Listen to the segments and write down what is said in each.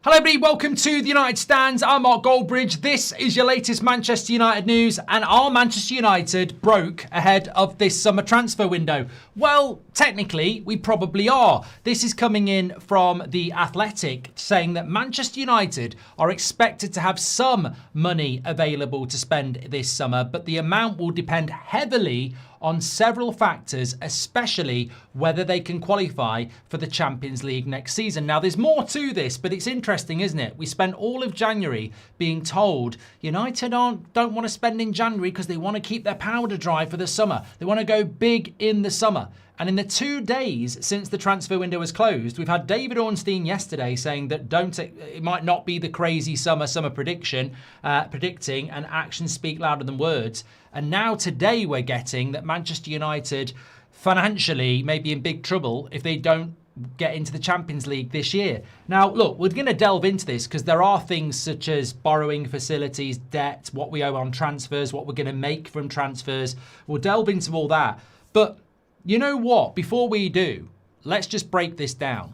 Hello everybody, welcome to the United Stands. I'm Mark Goldbridge. This is your latest Manchester United news, and are Manchester United broke ahead of this summer transfer window? Well, technically, we probably are. This is coming in from The Athletic, saying that Manchester United are expected to have some money available to spend this summer, but the amount will depend heavily on several factors, especially whether they can qualify for the Champions League next season. Now, there's more to this, but it's interesting, isn't it? We spent all of January being told United don't want to spend in January because they want to keep their powder dry for the summer. They want to go big in the summer. And in the 2 days since the transfer window was closed, we've had David Ornstein yesterday saying that it might not be the crazy summer predicting, and actions speak louder than words. And now today we're getting that Manchester United financially may be in big trouble if they don't get into the Champions League this year. Now, look, we're going to delve into this because there are things such as borrowing facilities, debt, what we owe on transfers, what we're going to make from transfers. We'll delve into all that. But you know what? Before we do, let's just break this down.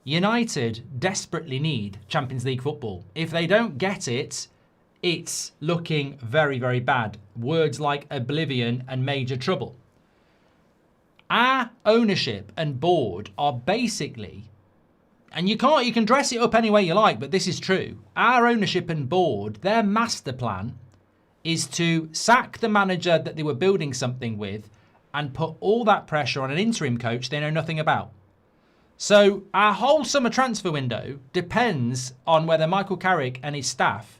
United desperately need Champions League football. If they don't get it, it's looking very, very bad. Words like oblivion and major trouble. Our ownership and board are basically, and you can dress it up any way you like, but this is true. Our ownership and board, their master plan is to sack the manager that they were building something with and put all that pressure on an interim coach they know nothing about. So our whole summer transfer window depends on whether Michael Carrick and his staff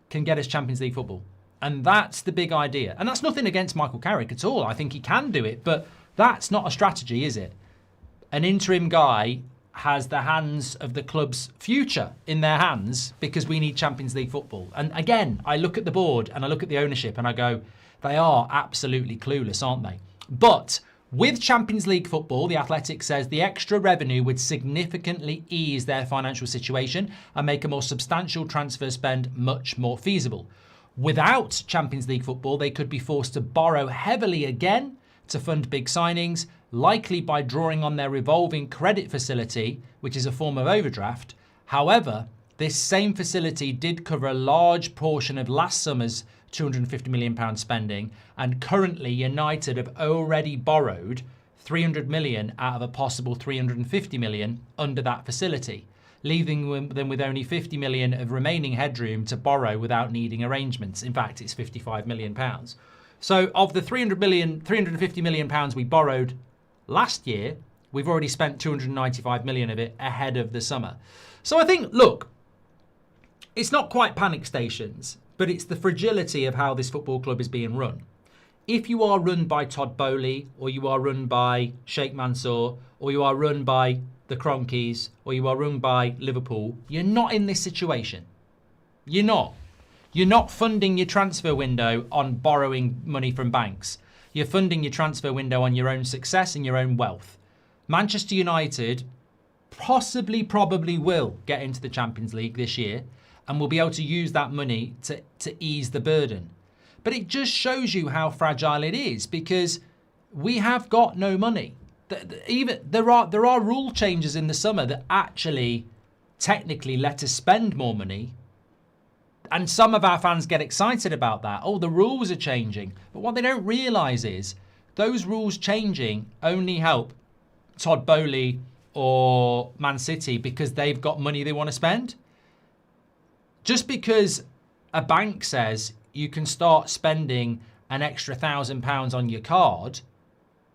can get us Champions League football. And that's the big idea. And that's nothing against Michael Carrick at all. I think he can do it, but that's not a strategy, is it? An interim guy has the hands of the club's future in their hands because we need Champions League football. And again, I look at the board and I look at the ownership and I go, they are absolutely clueless, aren't they? But with Champions League football, The Athletic says the extra revenue would significantly ease their financial situation and make a more substantial transfer spend much more feasible. Without Champions League football, they could be forced to borrow heavily again to fund big signings, likely by drawing on their revolving credit facility, which is a form of overdraft. However, this same facility did cover a large portion of last summer's £250 million spending, and currently United have already borrowed £300 million out of a possible £350 million under that facility, leaving them with only £50 million of remaining headroom to borrow without needing arrangements. In fact, it's £55 million. So of the £350 million we borrowed last year, we've already spent £295 million of it ahead of the summer. So I think, look, it's not quite panic stations, but it's the fragility of how this football club is being run. If you are run by Todd Boehly, or you are run by Sheikh Mansour, or you are run by the Kroenkes, or you are run by Liverpool, you're not in this situation. You're not. You're not funding your transfer window on borrowing money from banks. You're funding your transfer window on your own success and your own wealth. Manchester United probably will get into the Champions League this year, and we'll be able to use that money to ease the burden. But it just shows you how fragile it is, because we have got no money. There are rule changes in the summer that actually technically let us spend more money. And some of our fans get excited about that. Oh, the rules are changing. But what they don't realise is those rules changing only help Todd Boehly or Man City because they've got money they want to spend. Just because a bank says you can start spending an extra £1,000 on your card,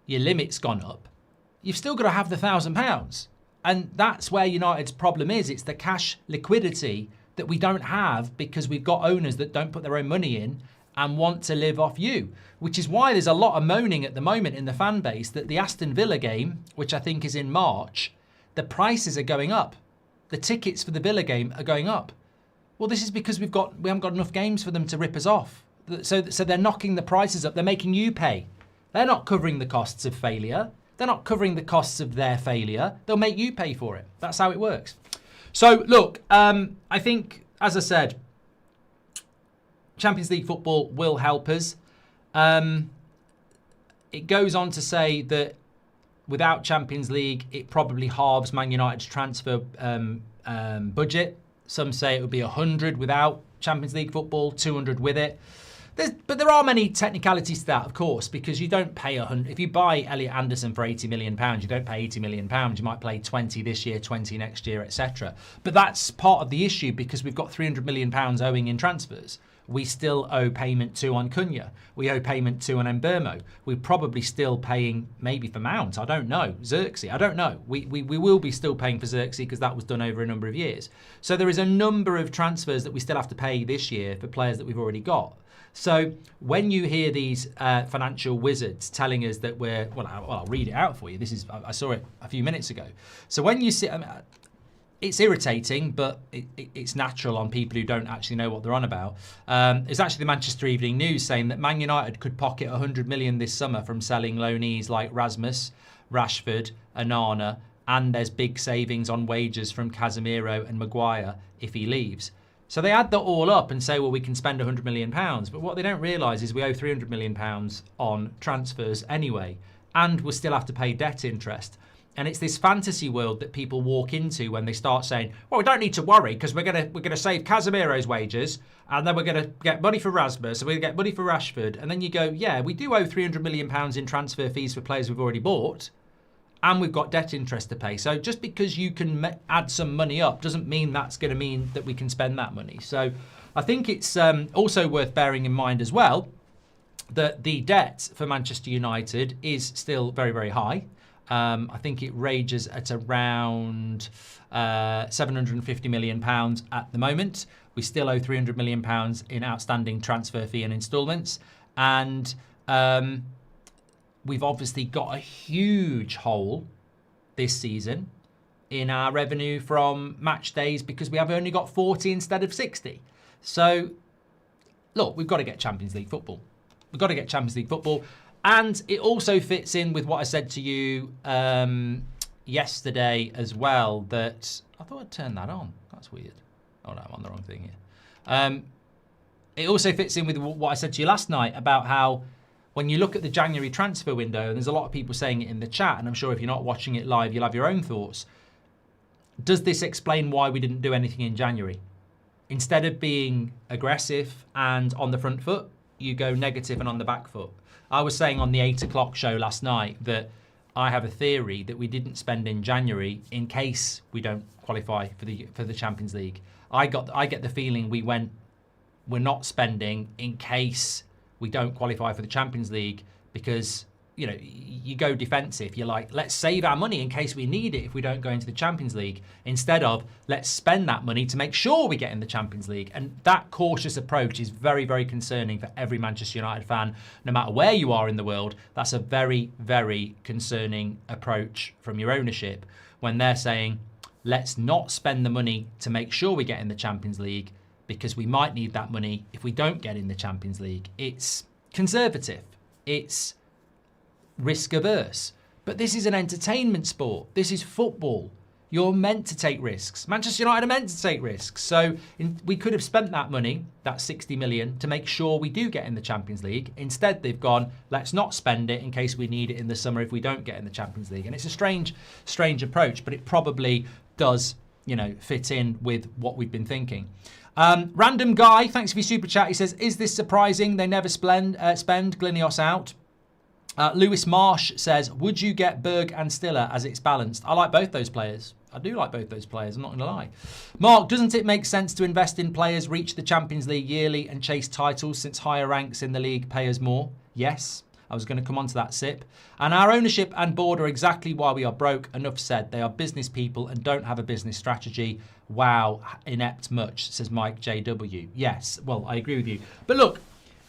your limit's gone up, you've still got to have the £1,000. And that's where United's problem is. It's the cash liquidity that we don't have because we've got owners that don't put their own money in and want to live off you, which is why there's a lot of moaning at the moment in the fan base that the Aston Villa game, which I think is in March, the prices are going up. The tickets for the Villa game are going up. Well, this is because we haven't got enough games for them to rip us off. So they're knocking the prices up. They're making you pay. They're not covering the costs of failure. They're not covering the costs of their failure. They'll make you pay for it. That's how it works. So, look, I think, as I said, Champions League football will help us. It goes on to say that without Champions League, it probably halves Man United's transfer budget. Some say it would be 100 without Champions League football, 200 with it. But there are many technicalities to that, of course, because you don't pay 100. If you buy Elliot Anderson for £80 million, you don't pay £80 million. You might play 20 this year, 20 next year, etc. But that's part of the issue because we've got £300 million owing in transfers. We still owe payment to on Cunha. We owe payment to on Mbermo. We're probably still paying maybe for Mount. I don't know. Xerxes. I don't know. We will be still paying for Xerxes because that was done over a number of years. So there is a number of transfers that we still have to pay this year for players that we've already got. So when you hear these financial wizards telling us that we're, I'll read it out for you. I saw it a few minutes ago. So when you see, it's irritating, but it's natural on people who don't actually know what they're on about. It's actually the Manchester Evening News saying that Man United could pocket 100 million this summer from selling loanees like Rasmus, Rashford, Onana, and there's big savings on wages from Casemiro and Maguire if he leaves. So they add that all up and say, well, we can spend £100 million. But what they don't realise is we owe £300 million on transfers anyway, and we'll still have to pay debt interest. And it's this fantasy world that people walk into when they start saying, well, we don't need to worry because we're gonna save Casemiro's wages, and then we're going to get money for Rasmus, and we're going to get money for Rashford. And then you go, yeah, we do owe £300 million in transfer fees for players we've already bought, and we've got debt interest to pay. So just because you can add some money up doesn't mean that's going to mean that we can spend that money. So I think it's also worth bearing in mind as well that the debt for Manchester United is still very, very high. I think it rages at around £750 million at the moment. We still owe £300 million in outstanding transfer fee and instalments. And we've obviously got a huge hole this season in our revenue from match days because we have only got 40 instead of 60. So, look, we've got to get Champions League football. We've got to get Champions League football. And it also fits in with what I said to you yesterday as well, that I thought I'd turn that on. That's weird. Oh, no, I'm on the wrong thing here. It also fits in with what I said to you last night about how when you look at the January transfer window, and there's a lot of people saying it in the chat, and I'm sure if you're not watching it live, you'll have your own thoughts. Does this explain why we didn't do anything in January? Instead of being aggressive and on the front foot, you go negative and on the back foot. I was saying on the 8 o'clock show last night that I have a theory that we didn't spend in January in case we don't qualify for the Champions League. I get the feeling we're not spending in case we don't qualify for the Champions League because, you know, you go defensive. You're like, let's save our money in case we need it if we don't go into the Champions League, instead of let's spend that money to make sure we get in the Champions League. And that cautious approach is very, very concerning for every Manchester United fan, no matter where you are in the world. That's a very, very concerning approach from your ownership when they're saying, let's not spend the money to make sure we get in the Champions League because we might need that money if we don't get in the Champions League. It's conservative. It's risk averse. But this is an entertainment sport. This is football. You're meant to take risks. Manchester United are meant to take risks. So we could have spent that money, that 60 million, to make sure we do get in the Champions League. Instead, they've gone, let's not spend it in case we need it in the summer if we don't get in the Champions League. And it's a strange approach, but it probably does, fit in with what we've been thinking. Random guy, thanks for your super chat. He says, is this surprising? They never spend Glinios out. Lewis Marsh says, would you get Berg and Stiller as it's balanced? I like both those players. I do like both those players, I'm not going to lie. Mark, doesn't it make sense to invest in players, reach the Champions League yearly and chase titles since higher ranks in the league pay us more? Yes, I was going to come on to that, Sip. And our ownership and board are exactly why we are broke. Enough said. They are business people and don't have a business strategy. Wow, inept much, says Mike JW. Yes, well, I agree with you. But look,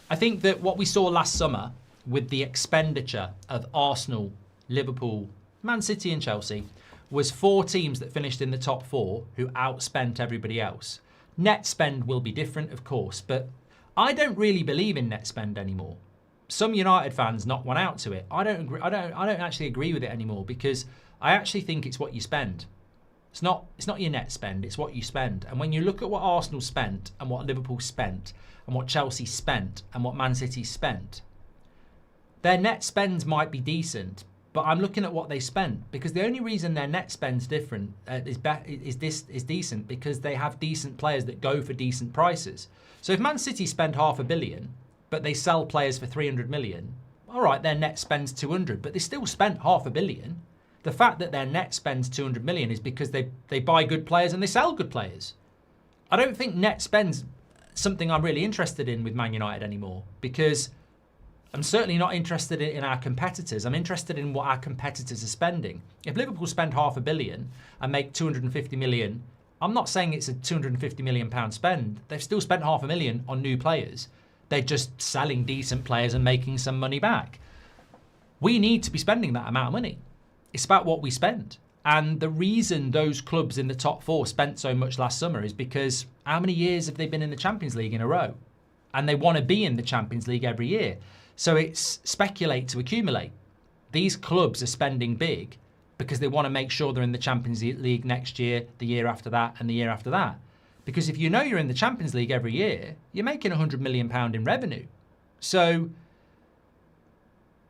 I think that what we saw last summer with the expenditure of Arsenal, Liverpool, Man City and Chelsea was 4 teams that finished in the top 4 who outspent everybody else. Net spend will be different, of course, but I don't really believe in net spend anymore. Some United fans knock one out to it. I don't agree. I don't actually agree with it anymore because I actually think it's what you spend. It's not your net spend, it's what you spend. And when you look at what Arsenal spent and what Liverpool spent and what Chelsea spent and what Man City spent, their net spends might be decent, but I'm looking at what they spent, because the only reason their net spend's different is decent because they have decent players that go for decent prices. So if Man City spend $500 million, but they sell players for 300 million, all right, their net spends 200, but they still spent $500 million. The fact that their net spends 200 million is because they buy good players and they sell good players. I don't think net spend's something I'm really interested in with Man United anymore, because I'm certainly not interested in our competitors. I'm interested in what our competitors are spending. If Liverpool spend $500 million and make 250 million, I'm not saying it's a 250 million pound spend. They've still spent $500 million on new players. They're just selling decent players and making some money back. We need to be spending that amount of money. It's about what we spend. And the reason those clubs in the top four spent so much last summer is because how many years have they been in the Champions League in a row? And they want to be in the Champions League every year. So it's speculate to accumulate. These clubs are spending big because they want to make sure they're in the Champions League next year, the year after that, and the year after that. Because if you know you're in the Champions League every year, you're making £100 million in revenue. So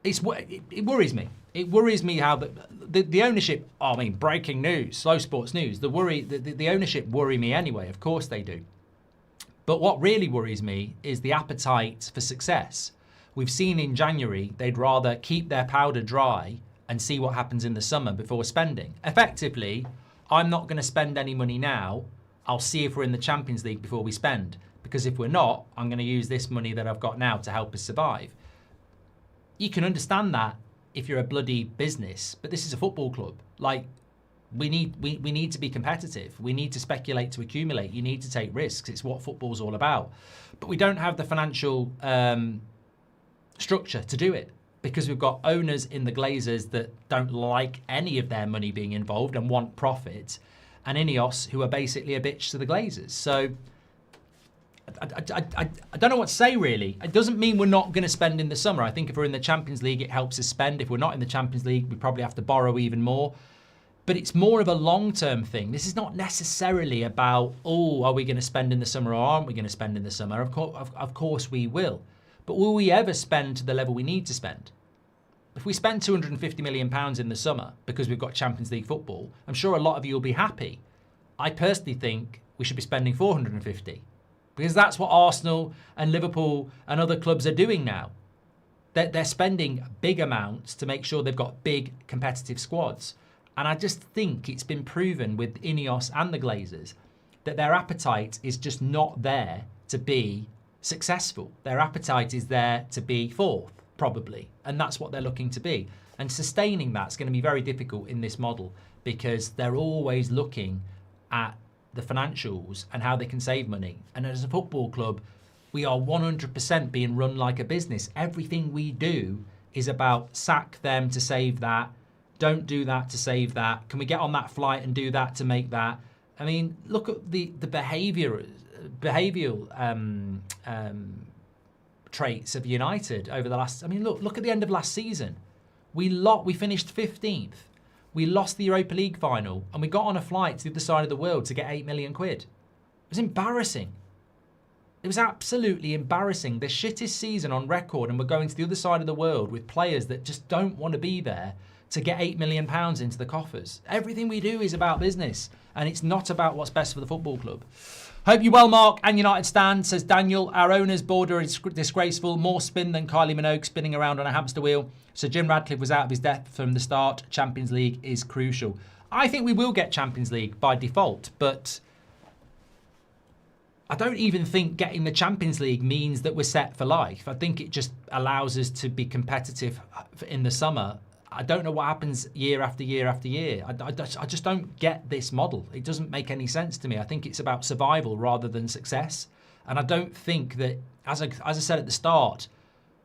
it worries me. It worries me how the ownership, I mean, breaking news, slow sports news, the ownership worry me anyway. Of course they do. But what really worries me is the appetite for success. We've seen in January, they'd rather keep their powder dry and see what happens in the summer before spending. Effectively, I'm not going to spend any money now. I'll see if we're in the Champions League before we spend. Because if we're not, I'm going to use this money that I've got now to help us survive. You can understand that if you're a bloody business, but this is a football club. Like, we need to be competitive. We need to speculate to accumulate. You need to take risks. It's what football's all about. But we don't have the financial structure to do it, because we've got owners in the Glazers that don't like any of their money being involved and want profit, and INEOS who are basically a bitch to the Glazers. So I don't know what to say, really. It doesn't mean we're not going to spend in the summer. I think if we're in the Champions League, it helps us spend. If we're not in the Champions League, we probably have to borrow even more. But it's more of a long-term thing. This is not necessarily about, oh, are we going to spend in the summer or aren't we going to spend in the summer? Of course we will. But will we ever spend to the level we need to spend? If we spend £250 million in the summer because we've got Champions League football, I'm sure a lot of you will be happy. I personally think we should be spending 450, because that's what Arsenal and Liverpool and other clubs are doing now. They're spending big amounts to make sure they've got big competitive squads. And I just think it's been proven with INEOS and the Glazers that their appetite is just not there to be successful. Their appetite is there to be fourth, probably. And that's what they're looking to be. And sustaining that's going to be very difficult in this model, because they're always looking at the financials and how they can save money. And as a football club, we are 100% being run like a business. Everything we do is about sack them to save that. Don't do that to save that. Can we get on that flight and do that to make that? I mean, look at the behavioural traits of United over the last. I mean, look at the end of last season. We finished 15th. We lost the Europa League final, and we got on a flight to the other side of the world to get £8 million. It was embarrassing. It was absolutely embarrassing. The shittest season on record, and we're going to the other side of the world with players that just don't want to be there to get £8 million into the coffers. Everything we do is about business, and it's not about what's best for the football club. Hope you well, Mark. And United stand, says Daniel. Our owner's border is disgraceful. More spin than Kylie Minogue spinning around on a hamster wheel. So Jim Radcliffe was out of his depth from the start. Champions League is crucial. I think we will get Champions League by default, but I don't even think getting the Champions League means that we're set for life. I think it just allows us to be competitive in the summer. I don't know what happens year after year after year. I just don't get this model. It doesn't make any sense to me. I think it's about survival rather than success. And I don't think that, as I said at the start,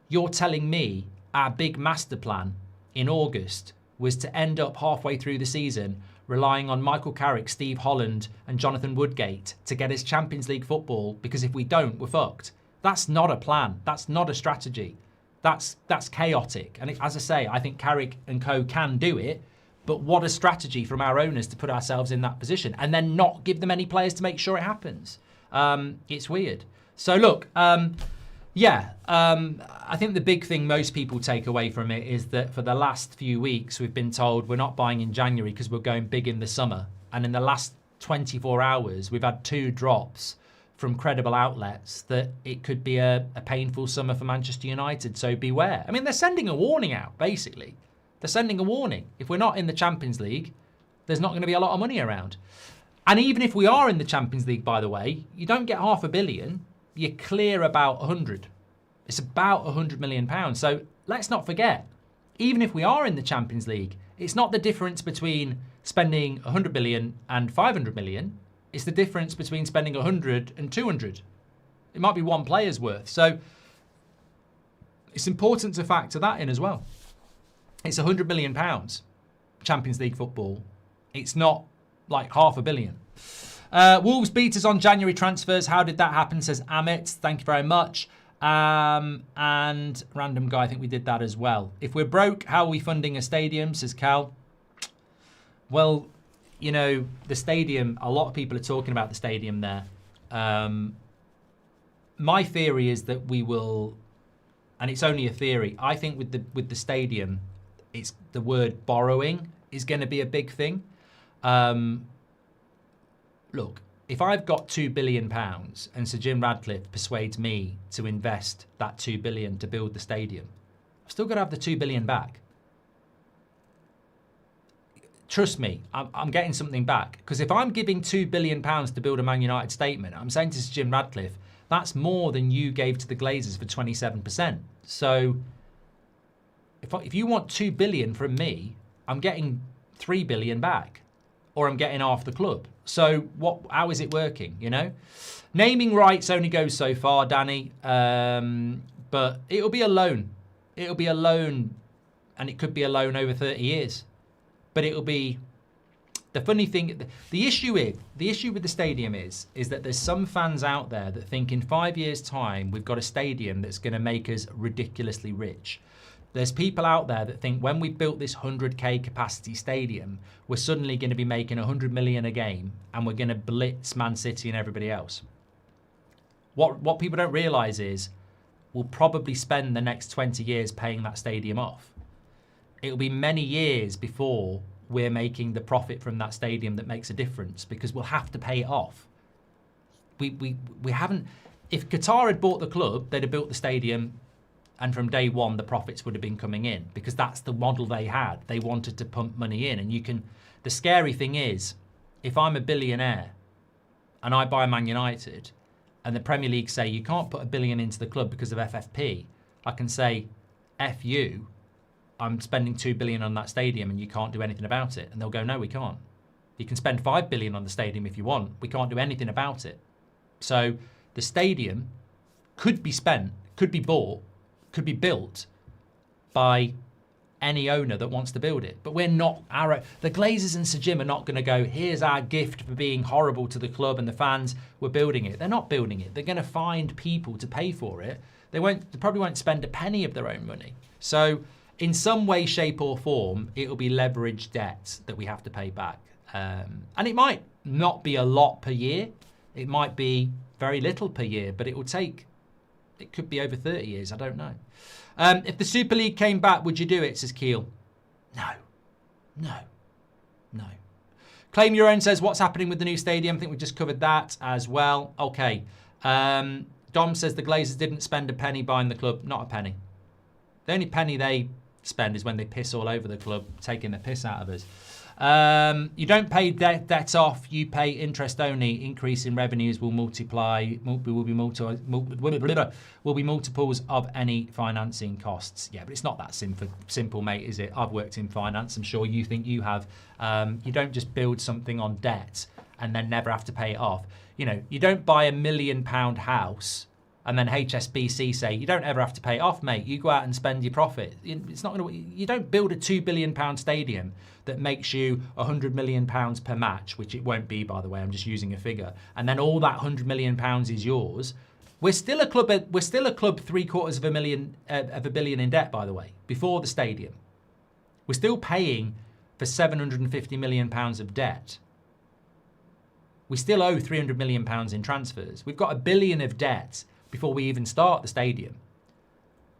you're telling me our big master plan in August was to end up halfway through the season relying on Michael Carrick, Steve Holland and Jonathan Woodgate to get us Champions League football, because if we don't, we're fucked. That's not a plan. That's not a strategy. That's chaotic. And as I say, I think Carrick and co can do it, but what a strategy from our owners to put ourselves in that position and then not give them any players to make sure it happens. It's weird. So look, Yeah, I think the big thing most people take away from it is that for the last few weeks, we've been told we're not buying in January because we're going big in the summer. And in the last 24 hours, we've had 2 drops from credible outlets that it could be a painful summer for Manchester United. So beware. I mean, they're sending a warning out, basically. They're sending a warning. If we're not in the Champions League, there's not going to be a lot of money around. And even if we are in the Champions League, by the way, you don't get £500 million. You're clear about 100. It's about £100 million. So let's not forget, even if we are in the Champions League, it's not the difference between spending 100 million and 500 million. It's the difference between spending 100 and 200. It might be one player's worth. So it's important to factor that in as well. It's £100 million Champions League football. It's not like £500 million. Wolves beat us on January transfers. How did that happen, says Amit. Thank you very much. And random guy, I think we did that as well. If we're broke, how are we funding a stadium, says Cal? Well, you know, the stadium, a lot of people are talking about the stadium there. My theory is that we will, and it's only a theory, I think with the stadium, it's the word borrowing is going to be a big thing. Look, if I've got £2 billion and Sir Jim Ratcliffe persuades me to invest that £2 billion to build the stadium, I've still got to have the £2 billion back. Trust me, I'm getting something back. Because if I'm giving £2 billion to build a Man United statement, I'm saying to Sir Jim Ratcliffe, that's more than you gave to the Glazers for 27%. So if you want £2 billion from me, I'm getting £3 billion back. Or I'm getting half the club. So how is it working, you know? Naming rights only goes so far, Danny. But it'll be a loan. It'll be a loan, and it could be a loan over 30 years. But it'll be... The funny thing, the issue with the stadium is that there's some fans out there that think in 5 years' time we've got a stadium that's going to make us ridiculously rich. There's people out there that think when we built this 100k capacity stadium, we're suddenly going to be making 100 million a game and we're going to blitz Man City and everybody else. What people don't realise is we'll probably spend the next 20 years paying that stadium off. It'll be many years before we're making the profit from that stadium that makes a difference because we'll have to pay it off. We haven't... If Qatar had bought the club, they'd have built the stadium. And from day one, the profits would have been coming in because that's the model they had. They wanted to pump money in. And you can, the scary thing is, if I'm a billionaire and I buy Man United and the Premier League say you can't put $1 billion into the club because of FFP, I can say, F you, I'm spending $2 billion on that stadium and you can't do anything about it. And they'll go, no, we can't. You can spend $5 billion on the stadium if you want. We can't do anything about it. So the stadium could be spent, could be bought, could be built by any owner that wants to build it. But we're not, the Glazers and Sir Jim are not going to go, here's our gift for being horrible to the club and the fans, we're building it. They're not building it. They're going to find people to pay for it. They probably won't spend a penny of their own money. So in some way, shape or form, it'll be leveraged debt that we have to pay back. And it might not be a lot per year. It might be very little per year, but it will take... It could be over 30 years. I don't know. If the Super League came back, would you do it, says Keel? No. Claim Your Own says, what's happening with the new stadium? I think we just covered that as well. Okay. Dom says the Glazers didn't spend a penny buying the club. Not a penny. The only penny they spend is when they piss all over the club, taking the piss out of us. You don't pay debt off, you pay interest only. Increase in revenues will will be multiples of any financing costs. Yeah, but it's not that simple, mate, is it? I've worked in finance. I'm sure you think you have. You don't just build something on debt and then never have to pay it off. You know, you don't buy £1 million house and then HSBC say, you don't ever have to pay it off, mate. You go out and spend your profit. It's not going to. You don't build a £2 billion stadium that makes you £100 million per match, which it won't be, by the way. I'm just using a figure. And then all that £100 million is yours. We're still a club. We're still a club $750 million in debt, by the way, before the stadium. We're still paying for £750 million of debt. We still owe £300 million in transfers. We've got £1 billion of debt before we even start the stadium.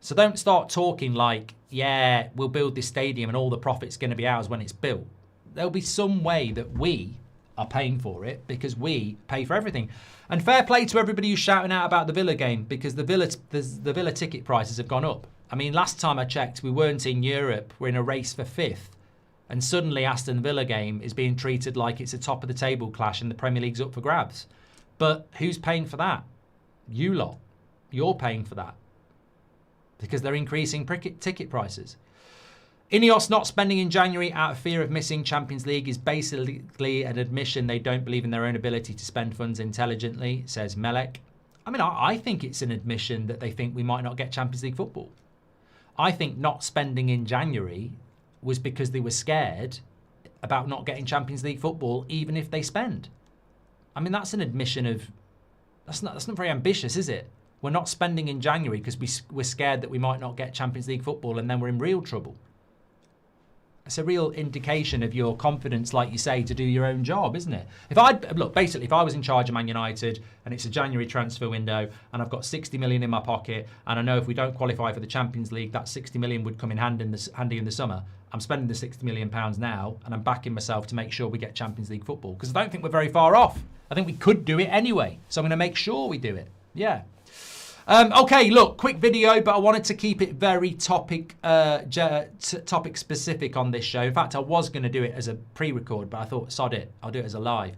So don't start talking like, yeah, we'll build this stadium and all the profit's going to be ours when it's built. There'll be some way that we are paying for it because we pay for everything. And fair play to everybody who's shouting out about the Villa game because the Villa ticket prices have gone up. I mean, last time I checked, we weren't in Europe. We're in a race for 5th. And suddenly Aston Villa game is being treated like it's a top of the table clash and the Premier League's up for grabs. But who's paying for that? You lot. You're paying for that. Because they're increasing ticket prices. INEOS not spending in January out of fear of missing Champions League is basically an admission they don't believe in their own ability to spend funds intelligently, says Melek. I mean, I think it's an admission that they think we might not get Champions League football. I think not spending in January was because they were scared about not getting Champions League football, even if they spend. I mean, that's an admission of... That's not very ambitious, is it? We're not spending in January because we're scared that we might not get Champions League football and then we're in real trouble. It's a real indication of your confidence, like you say, to do your own job, isn't it? If I was in charge of Man United and it's a January transfer window and I've got 60 million in my pocket and I know if we don't qualify for the Champions League, that 60 million would come in handy in the summer. I'm spending the 60 million pounds now and I'm backing myself to make sure we get Champions League football because I don't think we're very far off. I think we could do it anyway. So I'm going to make sure we do it. Yeah. Okay, look, quick video, but I wanted to keep it very topic specific on this show. In fact, I was going to do it as a pre-record, but I thought, sod it, I'll do it as a live.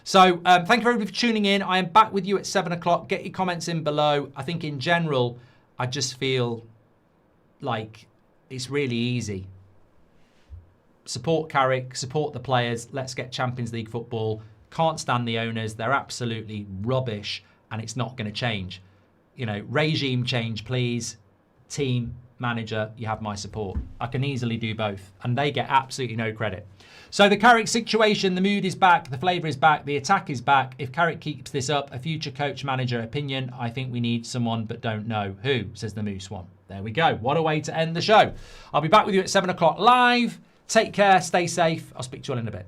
So thank you everybody for tuning in. I am back with you at 7 o'clock. Get your comments in below. I think in general, I just feel like it's really easy. Support Carrick, support the players. Let's get Champions League football. Can't stand the owners. They're absolutely rubbish, and it's not going to change. You know, regime change, please. Team, manager, you have my support. I can easily do both. And they get absolutely no credit. So the Carrick situation, the mood is back, the flavour is back, the attack is back. If Carrick keeps this up, a future coach manager opinion, I think we need someone but don't know who, says the Moose one. There we go. What a way to end the show. I'll be back with you at 7 o'clock live. Take care, stay safe. I'll speak to you all in a bit.